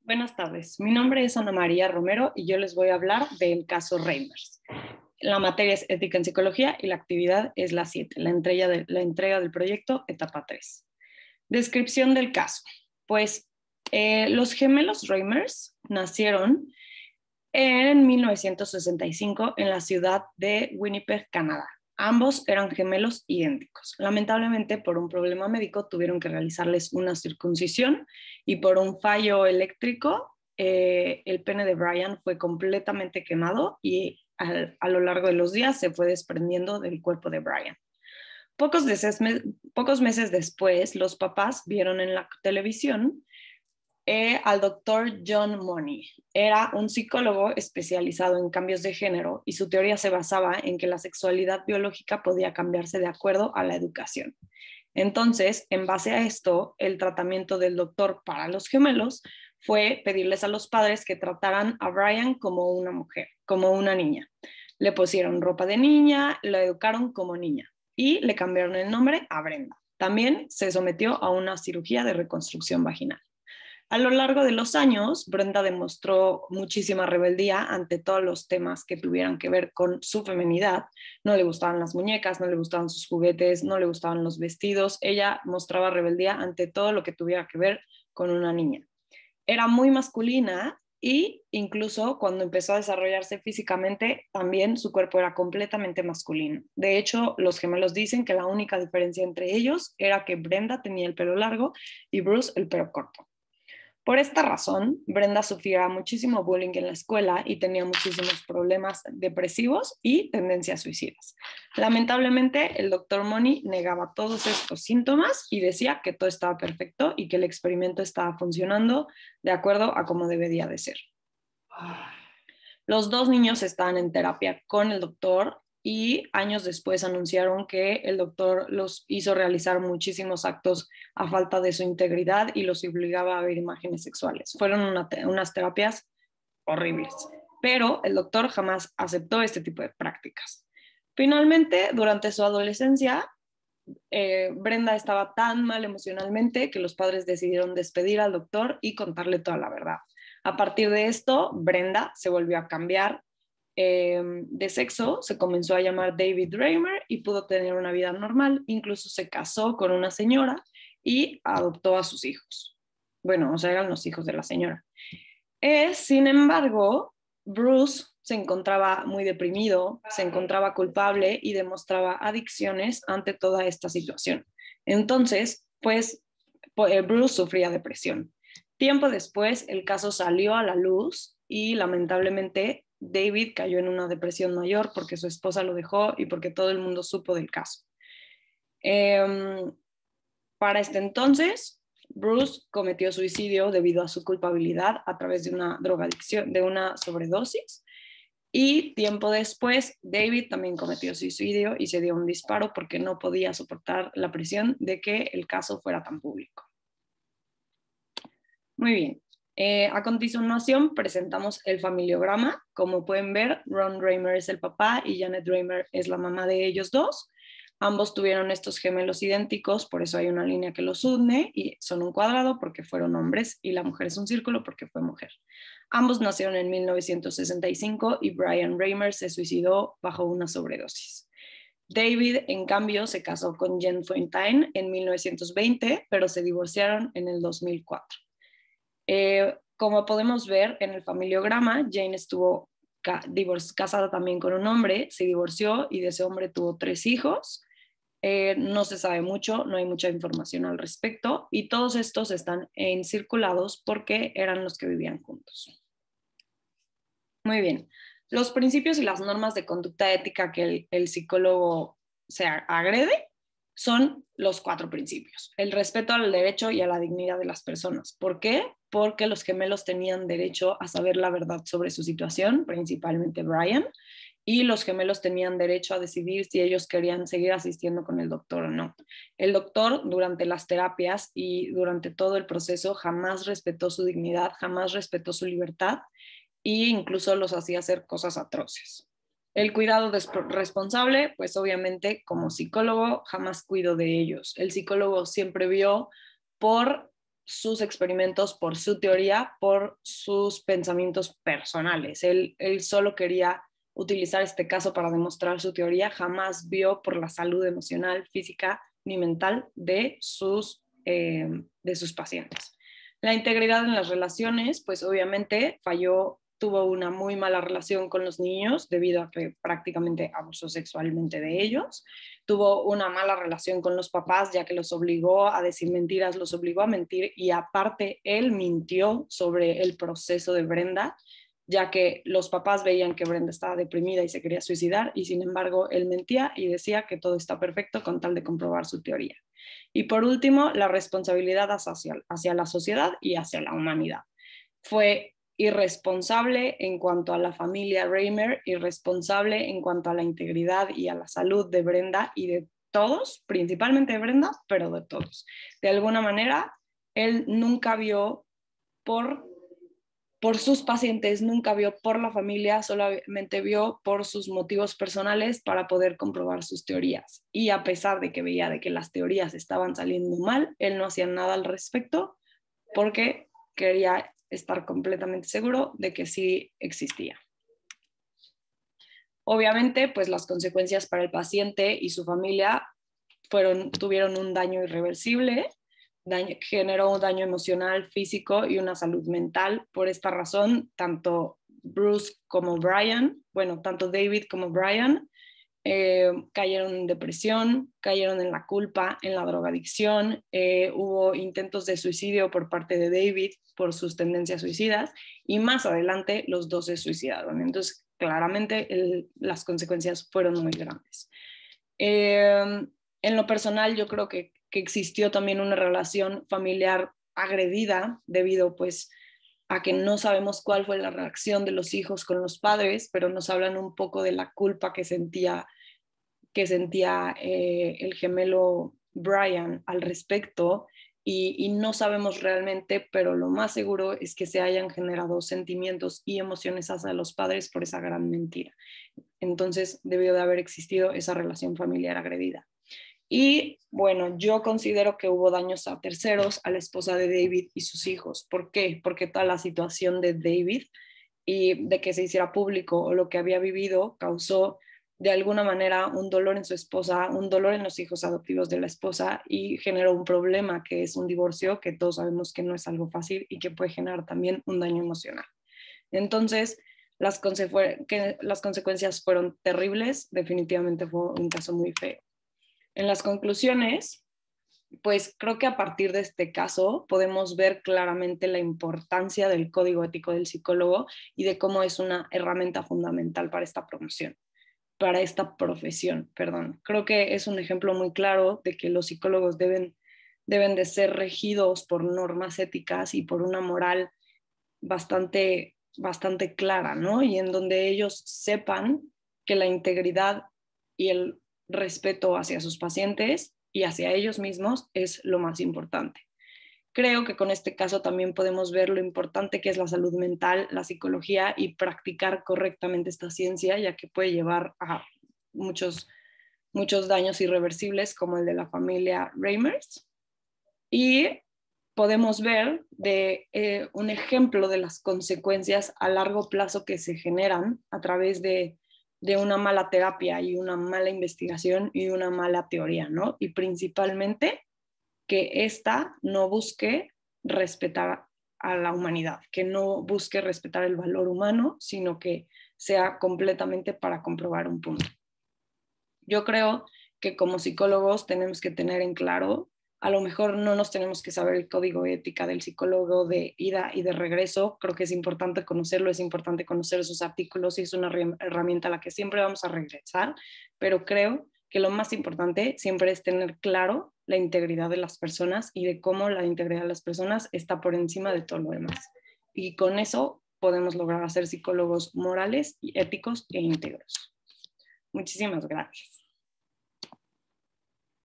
Buenas tardes, mi nombre es Ana María Romero y yo les voy a hablar del caso Reimers. La materia es ética en psicología y la actividad es la 7, la entrega del proyecto etapa 3. Descripción del caso. Pues los gemelos Reimers nacieron en 1965 en la ciudad de Winnipeg, Canadá. Ambos eran gemelos idénticos. Lamentablemente, por un problema médico, tuvieron que realizarles una circuncisión y por un fallo eléctrico, el pene de Brian fue completamente quemado y a lo largo de los días se fue desprendiendo del cuerpo de Brian. Pocos meses después, los papás vieron en la televisión al doctor John Money. Era un psicólogo especializado en cambios de género y su teoría se basaba en que la sexualidad biológica podía cambiarse de acuerdo a la educación. Entonces, en base a esto, el tratamiento del doctor para los gemelos fue pedirles a los padres que trataran a Brian como una mujer, como una niña. Le pusieron ropa de niña, la educaron como niña y le cambiaron el nombre a Brenda. También se sometió a una cirugía de reconstrucción vaginal. A lo largo de los años, Brenda demostró muchísima rebeldía ante todos los temas que tuvieran que ver con su feminidad. No le gustaban las muñecas, no le gustaban sus juguetes, no le gustaban los vestidos. Ella mostraba rebeldía ante todo lo que tuviera que ver con una niña. Era muy masculina y incluso cuando empezó a desarrollarse físicamente, también su cuerpo era completamente masculino. De hecho, los gemelos dicen que la única diferencia entre ellos era que Brenda tenía el pelo largo y Bruce el pelo corto. Por esta razón, Brenda sufría muchísimo bullying en la escuela y tenía muchísimos problemas depresivos y tendencias suicidas. Lamentablemente, el doctor Money negaba todos estos síntomas y decía que todo estaba perfecto y que el experimento estaba funcionando de acuerdo a cómo debería de ser. Los dos niños estaban en terapia con el doctor y años después anunciaron que el doctor los hizo realizar muchísimos actos a falta de su integridad y los obligaba a ver imágenes sexuales. Fueron unas terapias horribles, pero el doctor jamás aceptó este tipo de prácticas. Finalmente, durante su adolescencia, Brenda estaba tan mal emocionalmente que los padres decidieron despedir al doctor y contarle toda la verdad. A partir de esto, Brenda se volvió a cambiar de sexo, se comenzó a llamar David Reimer y pudo tener una vida normal, incluso se casó con una señora y adoptó a sus hijos. Bueno, o sea, eran los hijos de la señora. Sin embargo, Bruce se encontraba muy deprimido, se encontraba culpable y demostraba adicciones ante toda esta situación. Entonces, pues, Bruce sufría depresión. Tiempo después, el caso salió a la luz y lamentablemente David cayó en una depresión mayor porque su esposa lo dejó y porque todo el mundo supo del caso. Para este entonces, Bruce cometió suicidio debido a su culpabilidad a través de una drogadicción, de una sobredosis. Y tiempo después, David también cometió suicidio y se dio un disparo porque no podía soportar la presión de que el caso fuera tan público. Muy bien. A continuación presentamos el familiograma. Como pueden ver, Ron Reimer es el papá y Janet Reimer es la mamá de ellos dos. Ambos tuvieron estos gemelos idénticos, por eso hay una línea que los une y son un cuadrado porque fueron hombres y la mujer es un círculo porque fue mujer. Ambos nacieron en 1965 y Brian Reimer se suicidó bajo una sobredosis. David, en cambio, se casó con Jen Fontaine en 1920, pero se divorciaron en el 2004. Como podemos ver en el familiograma, Jane estuvo casada también con un hombre, se divorció y de ese hombre tuvo 3 hijos. No se sabe mucho, no hay mucha información al respecto y todos estos están encirculados porque eran los que vivían juntos. Muy bien. Los principios y las normas de conducta ética que el psicólogo se agrede son los 4 principios. El respeto al derecho y a la dignidad de las personas. ¿Por qué? Porque los gemelos tenían derecho a saber la verdad sobre su situación, principalmente Brian, y los gemelos tenían derecho a decidir si ellos querían seguir asistiendo con el doctor o no. El doctor durante las terapias y durante todo el proceso jamás respetó su dignidad, jamás respetó su libertad e incluso los hacía hacer cosas atroces. El cuidado responsable, pues obviamente como psicólogo jamás cuido de ellos. El psicólogo siempre vio por sus experimentos, por su teoría, por sus pensamientos personales. Él solo quería utilizar este caso para demostrar su teoría, jamás vio por la salud emocional, física ni mental de sus pacientes. La integridad en las relaciones, pues obviamente falló, tuvo una muy mala relación con los niños debido a que prácticamente abusó sexualmente de ellos. Tuvo una mala relación con los papás ya que los obligó a decir mentiras, los obligó a mentir y aparte él mintió sobre el proceso de Brenda, ya que los papás veían que Brenda estaba deprimida y se quería suicidar y sin embargo él mentía y decía que todo está perfecto con tal de comprobar su teoría. Y por último, la responsabilidad hacia la sociedad y hacia la humanidad. Fue irresponsable en cuanto a la familia Reimer, irresponsable en cuanto a la integridad y a la salud de Brenda y de todos, principalmente de Brenda, pero de todos. De alguna manera, él nunca vio por sus pacientes, nunca vio por la familia, solamente vio por sus motivos personales para poder comprobar sus teorías. Y a pesar de que veía de que las teorías estaban saliendo mal, él no hacía nada al respecto porque quería estar completamente seguro de que sí existía. Obviamente, pues las consecuencias para el paciente y su familia tuvieron un daño irreversible, generó un daño emocional, físico y una salud mental. Por esta razón, tanto Bruce como Brian, bueno, tanto David como Brian, cayeron en depresión, cayeron en la culpa, en la drogadicción, hubo intentos de suicidio por parte de David por sus tendencias suicidas y más adelante los dos se suicidaron. Entonces, claramente las consecuencias fueron muy grandes. En lo personal, yo creo que existió también una relación familiar agredida debido pues a que no sabemos cuál fue la reacción de los hijos con los padres, pero nos hablan un poco de la culpa que sentía el gemelo Brian al respecto y no sabemos realmente, pero lo más seguro es que se hayan generado sentimientos y emociones hacia los padres por esa gran mentira. Entonces debió de haber existido esa relación familiar agredida. Y bueno, yo considero que hubo daños a terceros, a la esposa de David y sus hijos. ¿Por qué? Porque toda la situación de David y de que se hiciera público o lo que había vivido causó de alguna manera un dolor en su esposa, un dolor en los hijos adoptivos de la esposa y generó un problema que es un divorcio, que todos sabemos que no es algo fácil y que puede generar también un daño emocional. Entonces, las consecuencias fueron terribles, definitivamente fue un caso muy feo. En las conclusiones, pues creo que a partir de este caso podemos ver claramente la importancia del código ético del psicólogo y de cómo es una herramienta fundamental para esta promoción, para esta profesión, perdón. Creo que es un ejemplo muy claro de que los psicólogos deben de ser regidos por normas éticas y por una moral bastante clara, ¿no? Y en donde ellos sepan que la integridad y el respeto hacia sus pacientes y hacia ellos mismos es lo más importante. Creo que con este caso también podemos ver lo importante que es la salud mental, la psicología y practicar correctamente esta ciencia, ya que puede llevar a muchos daños irreversibles como el de la familia Reimers. Y podemos ver un ejemplo de las consecuencias a largo plazo que se generan a través de una mala terapia y una mala investigación y una mala teoría, ¿no? Y principalmente que ésta no busque respetar a la humanidad, que no busque respetar el valor humano, sino que sea completamente para comprobar un punto. Yo creo que como psicólogos tenemos que tener en claro, a lo mejor no nos tenemos que saber el código ética del psicólogo de ida y de regreso, creo que es importante conocerlo, es importante conocer sus artículos y es una herramienta a la que siempre vamos a regresar, pero creo que lo más importante siempre es tener claro la integridad de las personas y de cómo la integridad de las personas está por encima de todo lo demás. Y con eso podemos lograr ser psicólogos morales y éticos e íntegros. Muchísimas gracias.